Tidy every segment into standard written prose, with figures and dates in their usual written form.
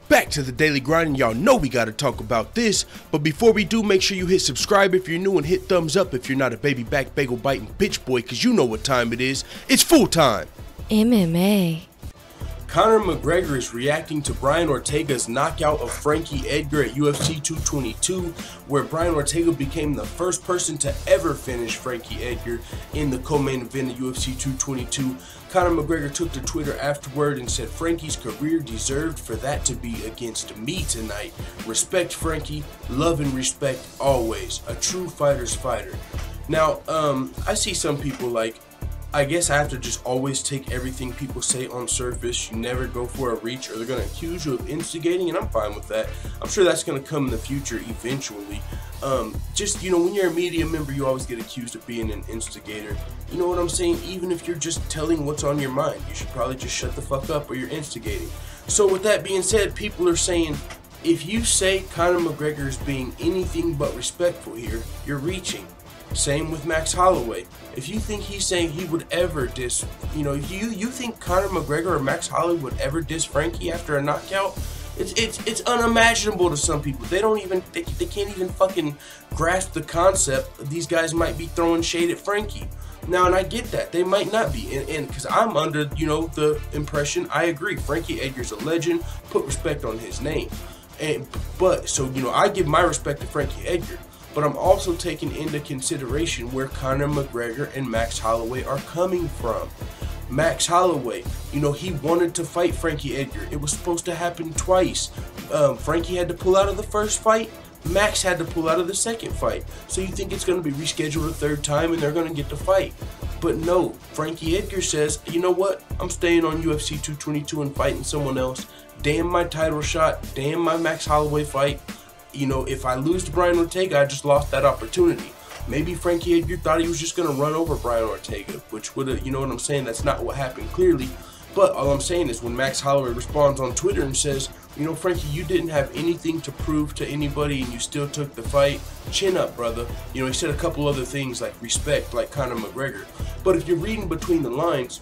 Back to the daily grind, and y'all know we gotta talk about this. But before we do, make sure you hit subscribe if you're new and hit thumbs up if you're not a baby back bagel biting bitch boy, cause you know what time it is. It's full time. MMA. Conor McGregor is reacting to Brian Ortega's knockout of Frankie Edgar at UFC 222, where Brian Ortega became the first person to ever finish Frankie Edgar in the co-main event of UFC 222. Conor McGregor took to Twitter afterward and said Frankie's career deserved for that to be against me tonight. Respect Frankie, love and respect always. A true fighter's fighter. Now, I see some people like, I guess I have to just always take everything people say on surface. You never go for a reach or they're going to accuse you of instigating, and I'm fine with that. I'm sure that's going to come in the future eventually. Just, you know, when you're a media member, you always get accused of being an instigator. You know what I'm saying? Even if you're just telling what's on your mind, you should probably just shut the fuck up or you're instigating. So with that being said, people are saying, if you say Conor McGregor is being anything but respectful here, you're reaching. Same with Max Holloway. If you think he's saying he would ever diss, you know, if you think Conor McGregor or Max Holloway would ever diss Frankie after a knockout, it's unimaginable to some people. They don't even, they can't even fucking grasp the concept that these guys might be throwing shade at Frankie. Now, and I get that. They might not be. And because I'm under, you know, the impression, I agree, Frankie Edgar's a legend. Put respect on his name. But, so, you know, I give my respect to Frankie Edgar. But I'm also taking into consideration where Conor McGregor and Max Holloway are coming from. Max Holloway, you know, he wanted to fight Frankie Edgar. It was supposed to happen twice. Frankie had to pull out of the first fight. Max had to pull out of the second fight. So you think it's going to be rescheduled a third time and they're going to get to fight. But no, Frankie Edgar says, you know what? I'm staying on UFC 222 and fighting someone else. Damn my title shot. Damn my Max Holloway fight. You know, if I lose to Brian Ortega, I just lost that opportunity. Maybe Frankie Edgar thought he was just going to run over Brian Ortega, which would have, you know what I'm saying? That's not what happened clearly. But all I'm saying is when Max Holloway responds on Twitter and says, you know, Frankie, you didn't have anything to prove to anybody and you still took the fight. Chin up, brother. You know, he said a couple other things like respect, like Conor McGregor. But if you're reading between the lines,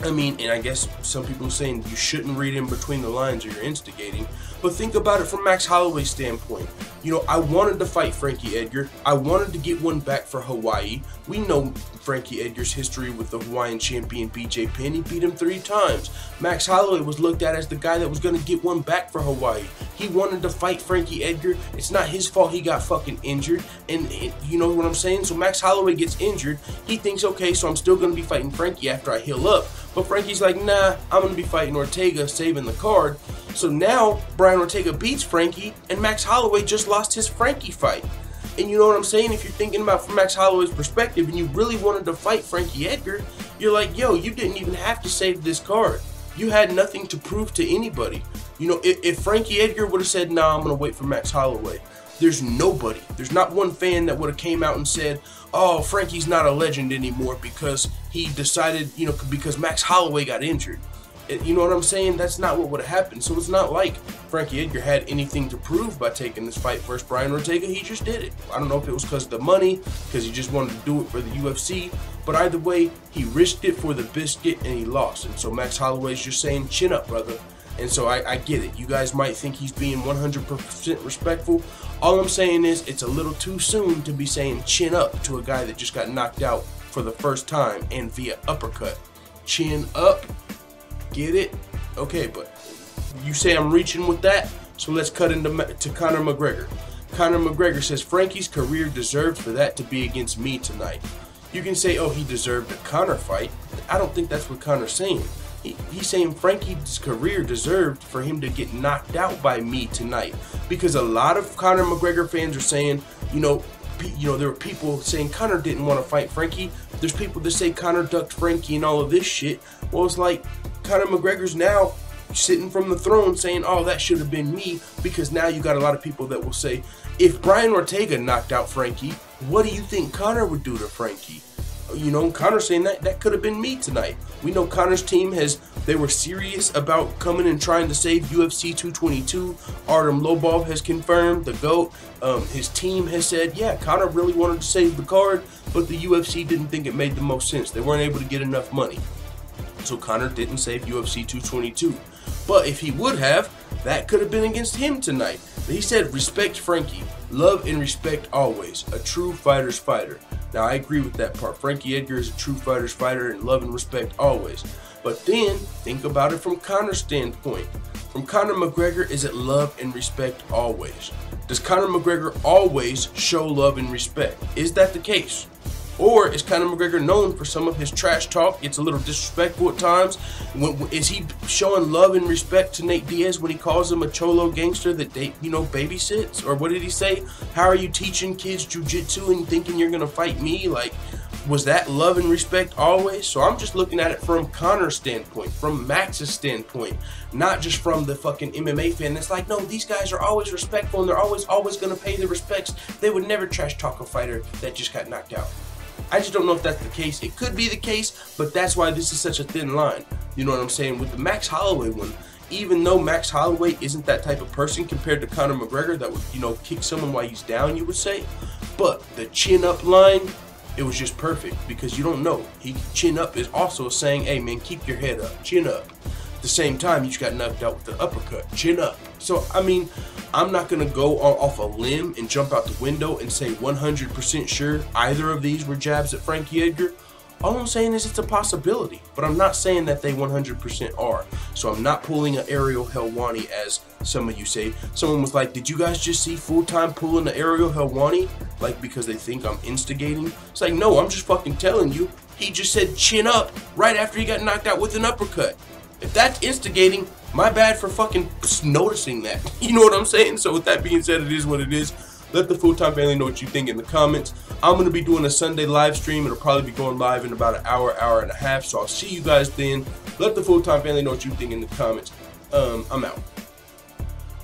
I mean, and I guess some people are saying you shouldn't read in between the lines or you're instigating, but think about it from Max Holloway's standpoint. You know, I wanted to fight Frankie Edgar. I wanted to get one back for Hawaii. We know Frankie Edgar's history with the Hawaiian champion BJ Penn. He beat him 3 times. Max Holloway was looked at as the guy that was going to get one back for Hawaii. He wanted to fight Frankie Edgar. It's not his fault he got fucking injured. And you know what I'm saying? So Max Holloway gets injured. He thinks, okay, so I'm still going to be fighting Frankie after I heal up. But Frankie's like, nah, I'm going to be fighting Ortega, saving the card. So now Brian Ortega beats Frankie, and Max Holloway just lost his Frankie fight. And you know what I'm saying? If you're thinking about from Max Holloway's perspective and you really wanted to fight Frankie Edgar, you're like, yo, you didn't even have to save this card. You had nothing to prove to anybody. You know, if Frankie Edgar would have said, nah, I'm going to wait for Max Holloway, there's nobody. There's not one fan that would have came out and said, oh, Frankie's not a legend anymore because he decided, you know, because Max Holloway got injured. You know what I'm saying? That's not what would have happened. So it's not like Frankie Edgar had anything to prove by taking this fight versus Brian Ortega. He just did it. I don't know if it was because of the money, because he just wanted to do it for the UFC. But either way, he risked it for the biscuit and he lost. And so Max Holloway's just saying, chin up, brother. And so I get it. You guys might think he's being 100% respectful. All I'm saying is it's a little too soon to be saying chin up to a guy that just got knocked out for the first time and via uppercut. Chin up. Get it? Okay, but you say I'm reaching with that, so let's cut into Conor McGregor. Conor McGregor says Frankie's career deserved for that to be against me tonight. You can say, oh, he deserved a Conor fight. I don't think that's what Conor's saying. He's saying Frankie's career deserved for him to get knocked out by me tonight. Because a lot of Conor McGregor fans are saying, you know, there were people saying Conor didn't want to fight Frankie. There's people that say Conor ducked Frankie and all of this shit. Well, it's like Conor McGregor's now sitting from the throne saying, oh, that should have been me, because now you got a lot of people that will say, if Brian Ortega knocked out Frankie, what do you think Conor would do to Frankie? You know, Conor's saying that could have been me tonight. We know Conor's team they were serious about coming and trying to save UFC 222. Artem Lobov has confirmed, the GOAT. His team has said, yeah, Conor really wanted to save the card, but the UFC didn't think it made the most sense. They weren't able to get enough money. So Conor didn't save UFC 222. But if he would have, That could have been against him tonight. But he said, respect Frankie. Love and respect always. A true fighter's fighter. Now, I agree with that part. Frankie Edgar is a true fighter's fighter, and love and respect always. But then, think about it from Conor's standpoint. From Conor McGregor, is it love and respect always? Does Conor McGregor always show love and respect? Is that the case? Or is Conor McGregor known for some of his trash talk? It's a little disrespectful at times. Is he showing love and respect to Nate Diaz when he calls him a cholo gangster that babysits? Or what did he say? How are you teaching kids jiu-jitsu and thinking you're gonna fight me? Like, was that love and respect always? So I'm just looking at it from Conor's standpoint, from Max's standpoint, not just from the fucking MMA fan that's like, no, these guys are always respectful and they're always gonna pay their respects. They would never trash talk a fighter that just got knocked out. I just don't know if that's the case. It could be the case, but that's why this is such a thin line. You know what I'm saying? With the Max Holloway one, even though Max Holloway isn't that type of person compared to Conor McGregor that would, kick someone while he's down, you would say. But the chin up line, it was just perfect because you don't know. Chin up is also saying, hey man, keep your head up, chin up. At the same time, you just got knocked out with the uppercut, chin up. So, I mean, I'm not going to go off a limb and jump out the window and say 100% sure either of these were jabs at Frankie Edgar. All I'm saying is it's a possibility, but I'm not saying that they 100% are. So I'm not pulling an Ariel Helwani as some of you say. Someone was like, did you guys just see Full-Time pulling the Ariel Helwani? Like, because they think I'm instigating? It's like, no, I'm just fucking telling you. He just said chin up right after he got knocked out with an uppercut. If that's instigating, my bad for fucking noticing that. You know what I'm saying? So with that being said, it is what it is. Let the Full-Time family know what you think in the comments. I'm going to be doing a Sunday live stream. It'll probably be going live in about an hour, hour and a half. So I'll see you guys then. Let the Full-Time family know what you think in the comments. I'm out.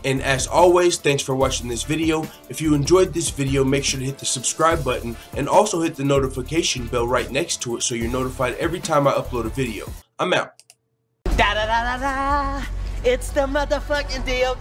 And as always, thanks for watching this video. If you enjoyed this video, make sure to hit the subscribe button and also hit the notification bell right next to it so you're notified every time I upload a video. I'm out. Da da da da da. It's the motherfucking DOG.